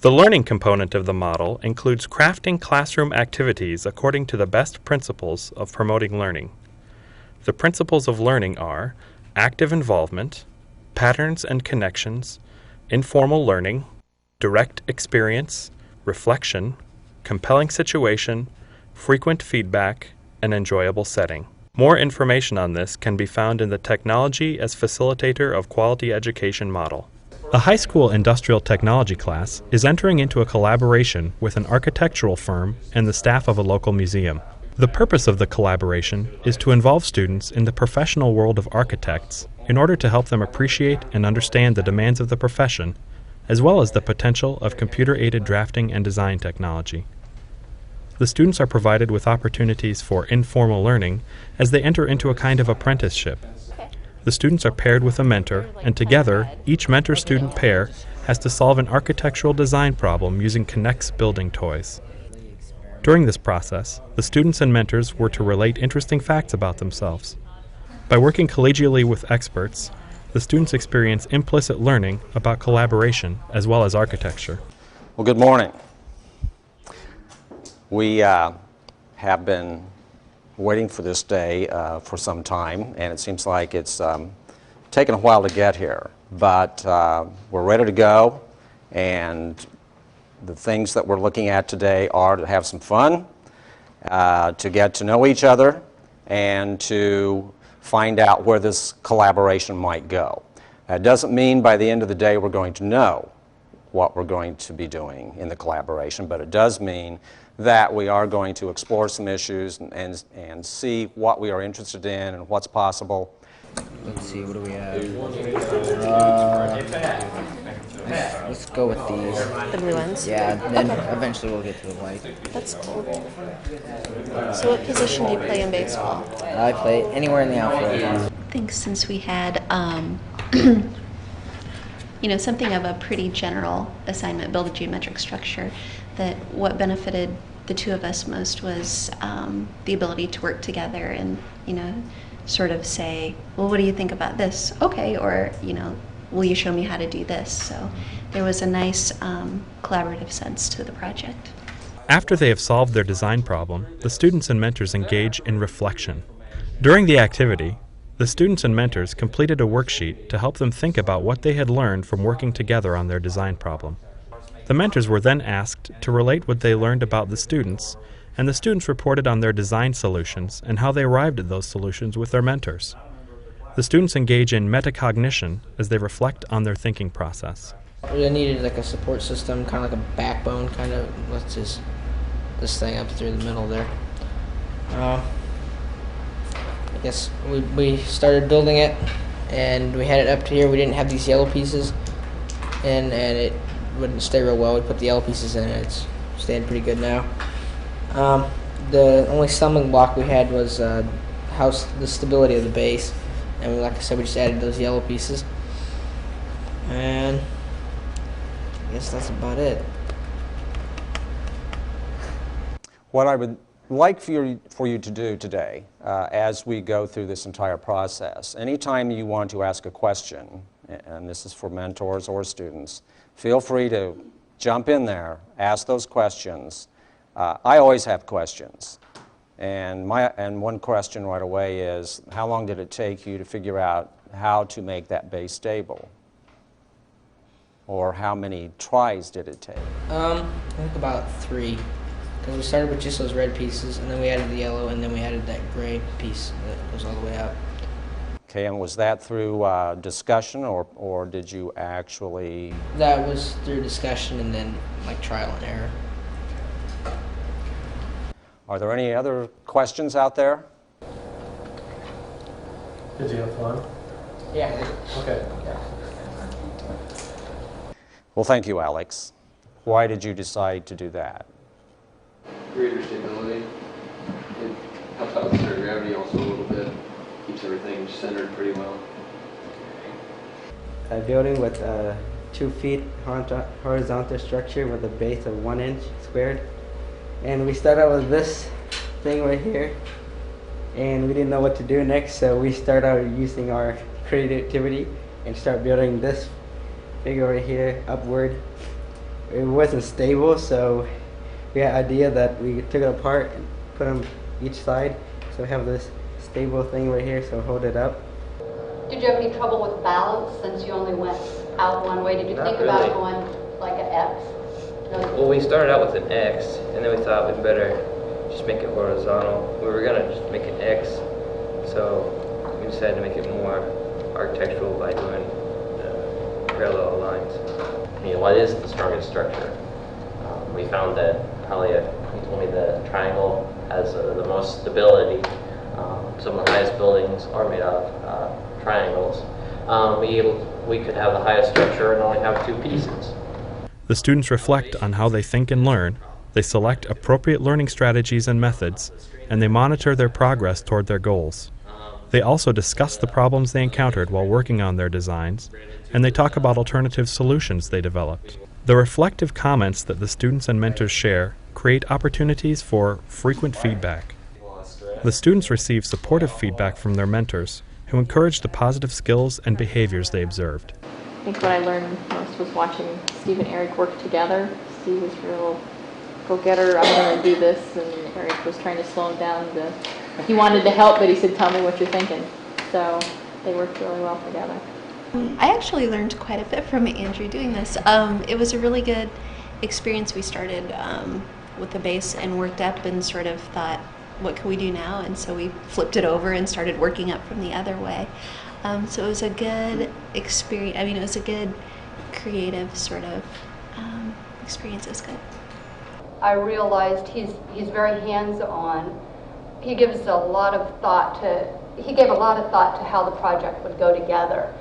The learning component of the model includes crafting classroom activities according to the best principles of promoting learning. The principles of learning are active involvement, patterns and connections, informal learning, direct experience, reflection, compelling situation, frequent feedback, and enjoyable setting. More information on this can be found in the Technology as Facilitator of Quality Education model. A high school industrial technology class is entering into a collaboration with an architectural firm and the staff of a local museum. The purpose of the collaboration is to involve students in the professional world of architects in order to help them appreciate and understand the demands of the profession, as well as the potential of computer-aided drafting and design technology. The students are provided with opportunities for informal learning as they enter into a kind of apprenticeship. The students are paired with a mentor, and together, each mentor-student pair has to solve an architectural design problem using K'NEX building toys. During this process, the students and mentors were to relate interesting facts about themselves. By working collegially with experts, the students experience implicit learning about collaboration as well as architecture. Well, good morning. We have been waiting for this day for some time, and it seems like it's taken a while to get here. But we're ready to go, and the things that we're looking at today are to have some fun, to get to know each other, and to find out where this collaboration might go. That doesn't mean by the end of the day we're going to know what we're going to be doing in the collaboration, but it does mean that we are going to explore some issues and see what we are interested in and what's possible. Let's see, what do we have? Let's go with these. The blue ones? Yeah, then eventually we'll get to the white. That's cool. So what position do you play in baseball? I play anywhere in the outfield. I think since we had, something of a pretty general assignment, build a geometric structure, that what benefited the two of us most was the ability to work together and, sort of say, well, what do you think about this? Okay, or, will you show me how to do this? So there was a nice collaborative sense to the project. After they have solved their design problem, the students and mentors engage in reflection. During the activity, the students and mentors completed a worksheet to help them think about what they had learned from working together on their design problem. The mentors were then asked to relate what they learned about the students, and the students reported on their design solutions and how they arrived at those solutions with their mentors. The students engage in metacognition as they reflect on their thinking process. We needed like a support system, kind of like a backbone, kind of. Let's just this thing up through the middle there. I guess we started building it, and we had it up to here. We didn't have these yellow pieces, and it wouldn't stay real well. We put the yellow pieces in, and it's staying pretty good now. The only stumbling block we had was the stability of the base, and like I said, we just added those yellow pieces, and I guess that's about it. What I would like for you to do today, as we go through this entire process, anytime you want to ask a question, and this is for mentors or students, feel free to jump in there, ask those questions. I always have questions, and one question right away is, how long did it take you to figure out how to make that base stable? Or how many tries did it take? I think about 3, because we started with just those red pieces, and then we added the yellow, and then we added that gray piece that goes all the way out. Okay, and was that through discussion, or did you actually? That was through discussion and then like trial and error. Are there any other questions out there? Did you have fun? Yeah. Okay. Well, thank you, Alex. Why did you decide to do that? Greater stability. It helps out with center of gravity also a little bit. Keeps everything centered pretty well. A building with a 2 feet horizontal structure with a base of 1 inch squared. And we started out with this thing right here, and we didn't know what to do next, so we started out using our creativity and start building this figure right here upward. it wasn't stable, so we had an idea that we took it apart and put them each side. So we have this stable thing right here, so hold it up. Did you have any trouble with balance since you only went out one way? Did you Not think about really. going like an X? No? Well, we started out with an X, and then we thought we'd better just make it horizontal. We were gonna just make an X, so we decided to make it more architectural by doing parallel lines. I mean, what is the strongest structure? We found that probably, he told me the triangle has the most stability. Some of the highest buildings are made out of triangles. We could have the highest structure and only have 2 pieces. The students reflect on how they think and learn, they select appropriate learning strategies and methods, and they monitor their progress toward their goals. They also discuss the problems they encountered while working on their designs, and they talk about alternative solutions they developed. The reflective comments that the students and mentors share create opportunities for frequent feedback. The students receive supportive feedback from their mentors, who encourage the positive skills and behaviors they observed. I think what I learned most was watching Steve and Eric work together. Steve was real go-getter, I'm going to do this, and Eric was trying to slow him down. He wanted to help, but he said, tell me what you're thinking. So they worked really well together. I actually learned quite a bit from Andrew doing this. It was a really good experience. We started with the base and worked up and sort of thought, what can we do now? And so we flipped it over and started working up from the other way. So it was a good experience. I mean, it was a good creative sort of experience. It was good. I realized he's very hands-on. He gives a lot of thought to, he gave a lot of thought to how the project would go together,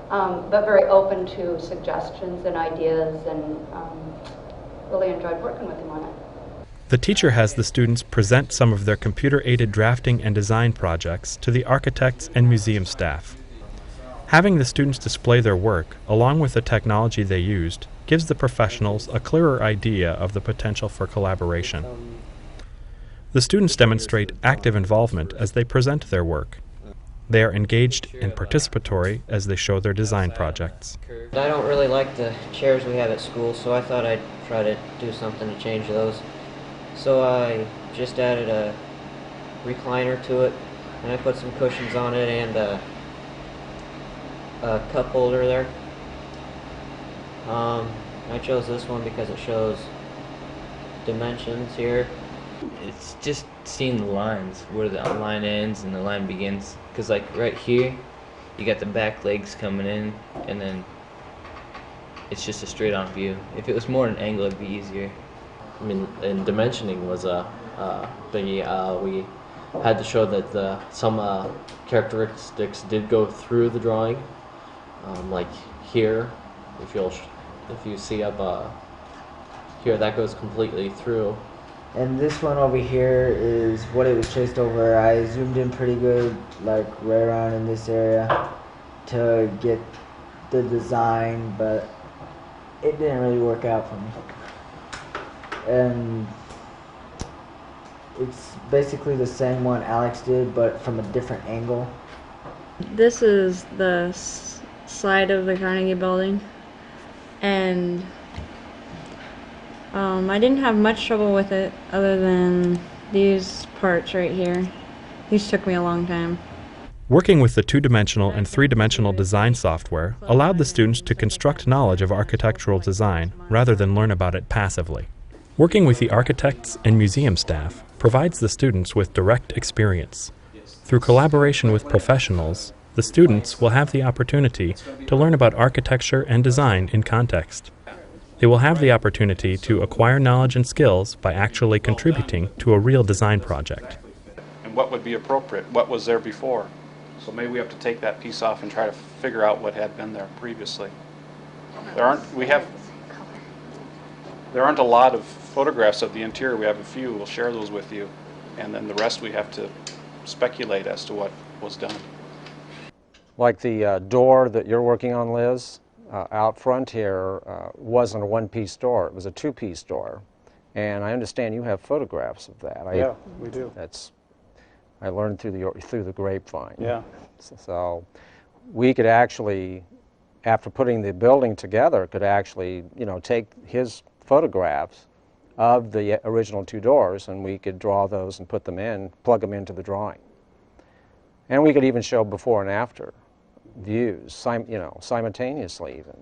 but very open to suggestions and ideas, and really enjoyed working with him on it. The teacher has the students present some of their computer-aided drafting and design projects to the architects and museum staff. Having the students display their work, along with the technology they used, gives the professionals a clearer idea of the potential for collaboration. The students demonstrate active involvement as they present their work. They are engaged and participatory as they show their design projects. I don't really like the chairs we have at school, so I thought I'd try to do something to change those. So I just added a recliner to it, and I put some cushions on it and a cup holder there. I chose this one because it shows dimensions here. It's just seeing the lines, where the line ends and the line begins. Because like right here, you got the back legs coming in, and then it's just a straight on view. If it was more an angle, it'd be easier. I mean, and dimensioning was a thingy. We had to show that some characteristics did go through the drawing. Like here, if you see up here, that goes completely through. And this one over here is what it was traced over. I zoomed in pretty good, like right around in this area, to get the design, but it didn't really work out for me. And it's basically the same one Alex did, but from a different angle. This is the side of the Carnegie Building, and I didn't have much trouble with it other than these parts right here. These took me a long time. Working with the two-dimensional and three-dimensional design software allowed the students to construct knowledge of architectural design rather than learn about it passively. Working with the architects and museum staff provides the students with direct experience. Through collaboration with professionals, the students will have the opportunity to learn about architecture and design in context. They will have the opportunity to acquire knowledge and skills by actually contributing to a real design project. And what would be appropriate? What was there before? So maybe we have to take that piece off and try to figure out what had been there previously. There aren't a lot of photographs of the interior. We have a few. We'll share those with you. And then the rest we have to speculate as to what was done. Like the door that you're working on, Liz, out front here wasn't a one-piece door. It was a two-piece door. And I understand you have photographs of that. Yeah, we do. I learned through the grapevine. Yeah. So we could actually, after putting the building together, could actually, take his photographs of the original 2 doors, and we could draw those and put them in, plug them into the drawing. And we could even show before and after views, simultaneously even.